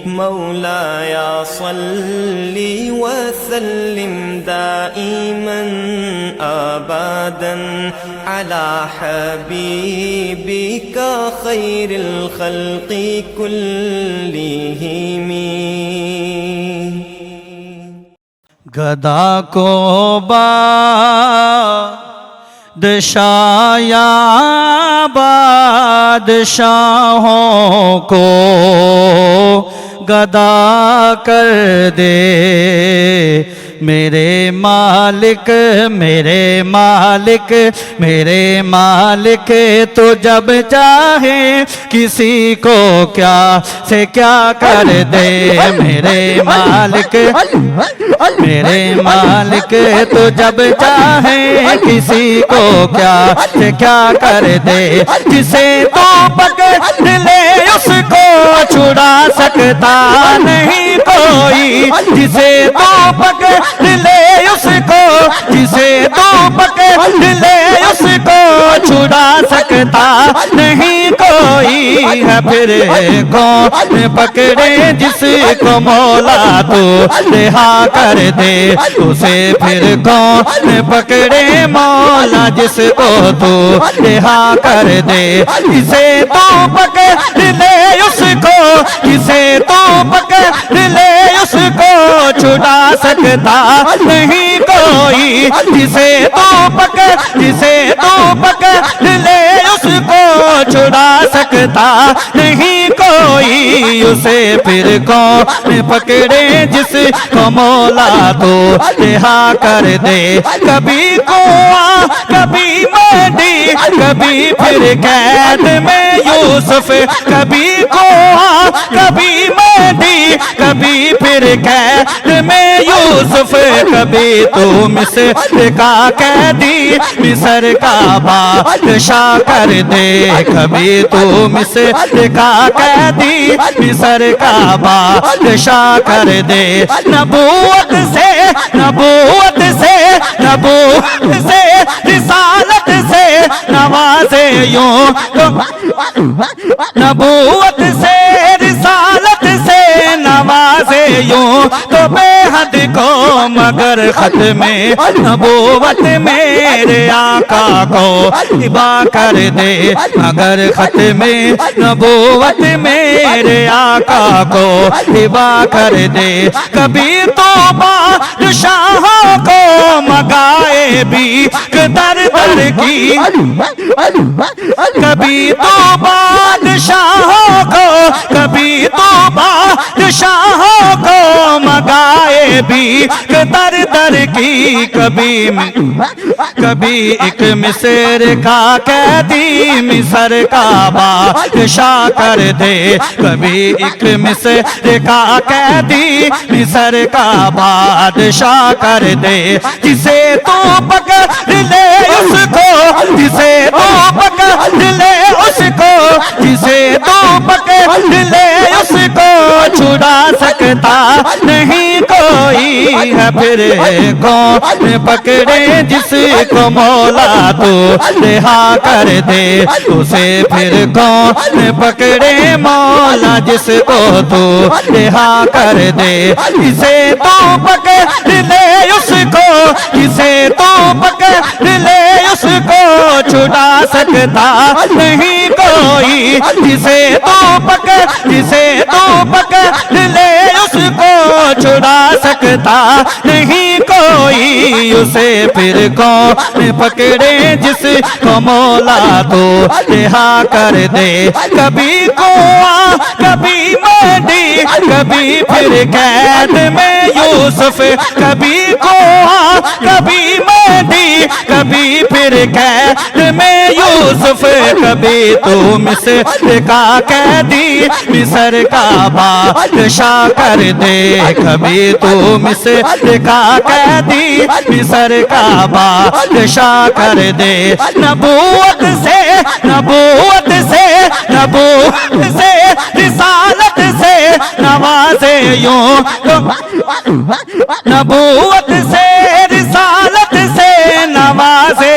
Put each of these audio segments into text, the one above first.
مولاي صل وسلم دائما أبدا على حبيبك خير الخلق كلهم. گدا کو بادشاہ یا بادشاہوں کو گدا کر دے میرے مالک میرے مالک میرے مالک تو جب چاہے کسی کو کیا سے کیا کر دے میرے مالک میرے مالک تو جب چاہے کسی کو کیا سے کیا کر دے جسے تو پکڑ لے اس کو چھڑا سکتا نہیں کوئی جسے تو پکڑ لے اس کو جسے تو پکڑ لے اس کو چھڑا سکتا نہیں کوئی ہے پھر کون پکڑے جس کو مولا تو رہا کر دے اسے پھر کون پکڑے مولا جس کو تو رہا کر دے جسے تو پکڑ لے اس کو جسے تو پکڑ لے اس کو چھڑا سکتا نہیں کوئی جسے تو پکڑ لے اس کو چھڑا سکتا نہیں کوئی اسے پھر کون پکڑے جس کو مولا تو رہا کر دے کبھی کنواں کبھی مہدی کبھی پھر قید میں یوسف کبھی کنواں کبھی مہدی کبھی پھر قید میں یوسف کبھی تو مصر کا قیدی مصر کا بادشاہ کر دے کبھی تو مصر کا قیدی مصر کا بادشاہ کر دے نبوت سے رسالت سے نوازے یوں نبوت سے رسالت سے نوازے یوں تو بے حد کو مگر ختم نبوت میرے آقا کو ہبا کر دے مگر ختم نبوت میرے آقا کو ہبا کر دے کبھی تو بادشاہوں کو مگائے بھی در در کی کبھی تو بادشاہوں کو کبھی تو بادشاہوں کو مگائے بھی در در کی کبھی ایک مصر کا قیدی مصر کا بادشاہ کر دے کبھی ایک مصر کا قیدی مصر کا بادشاہ کر دے جسے تو پکڑ لے اس کو جسے تو پکڑ لے اس کو جسے تو پکڑ لے اس کو چھڑا سکتا نہیں کوئی ہے پھر کون پکڑے جس کو مولا تو رہا کر دے اسے پھر کون پکڑے مولا جس کو تو رہا کر دے جسے تو پکڑ لے اس کو جسے تو پکڑ لے اس کو چھڑا سکتا نہیں کوئی جسے تو پکڑ لے اس کو چھڑا سکتا نہیں کوئی اسے پھر کون پکڑے جس کو مولا تو رہا کر دے کبھی کنواں کبھی مہدی کبھی پھر قید میں یوسف کبھی کنواں کبھی مہدی کبھی پھر قید میں یوسف کبھی تو مصر کا قیدی مصر کا بادشاہ کر دے کبھی تو مصر کا قیدی مصر کا بادشاہ کر دے نبوت سے رسالت سے نوازے یوں نبوت سے رسالت سے نوازے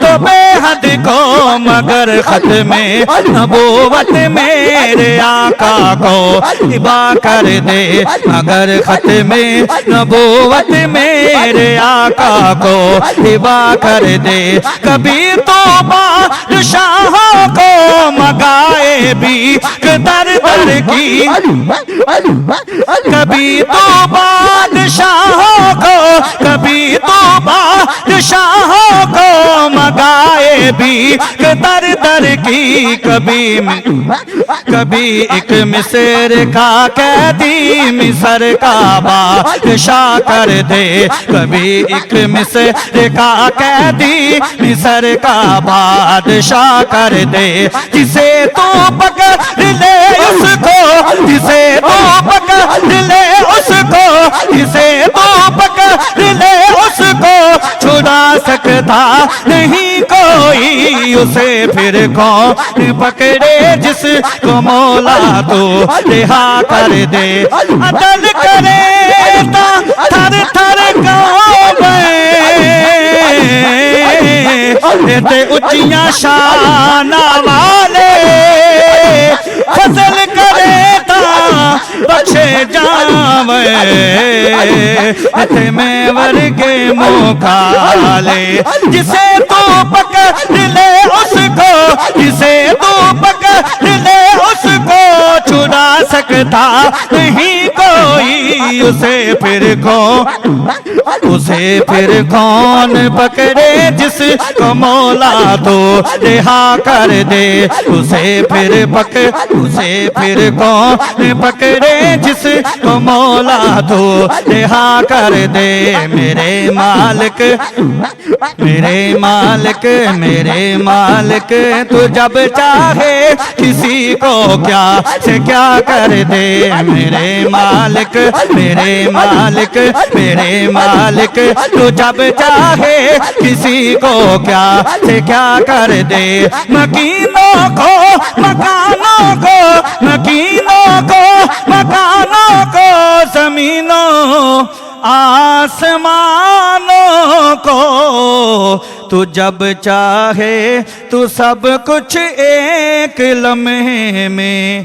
تو بے حد کو مگر ختم نبوت میرے آقا کو ہبا کر دے مگر ختم نبوت میرے آقا کو ہبا کر دے کبھی تو بادشاہوں کو مگائے بھی در در کی کبھی تو بادشاہوں کو کبھی تو بادشاہوں کو مگائے بھی در در کی کبھی ایک مصر کا قیدی مصر کا بادشاہ کر دے کبھی ایک مصر کا قیدی مصر کا بادشاہ کر دے جسے تو پکڑ لے اس کو جسے تو پکڑ لے اس کو جسے تو پکڑ لے اس کو چھڑا سکتا نہیں کوئی اسے پھر کون پکڑے جس کو مولا تو رہا کر دے عدل کرے تا تھر تھر تے اچیاں شان والے فضل کرے تا بخشے جاوے تے میں ورگے موقع لے جسے تو پکڑ لے اس کو جسے تو پکڑ لے اس کو چھڑا سکتا نہیں کوئی اسے پھر کون پکڑے جس کو مولا تو رہا کر دے اسے پھر کون پکڑے جس کو مولا تو رہا کر دے میرے مالک تو جب چاہے کسی کو کیا سے کیا کر دے میرے مالک تو جب چاہے کسی کو کیا سے کیا کر دے مکینوں کو مکانوں کو زمینوں آسمانوں کو تو جب چاہے تو سب کچھ ایک لمحے میں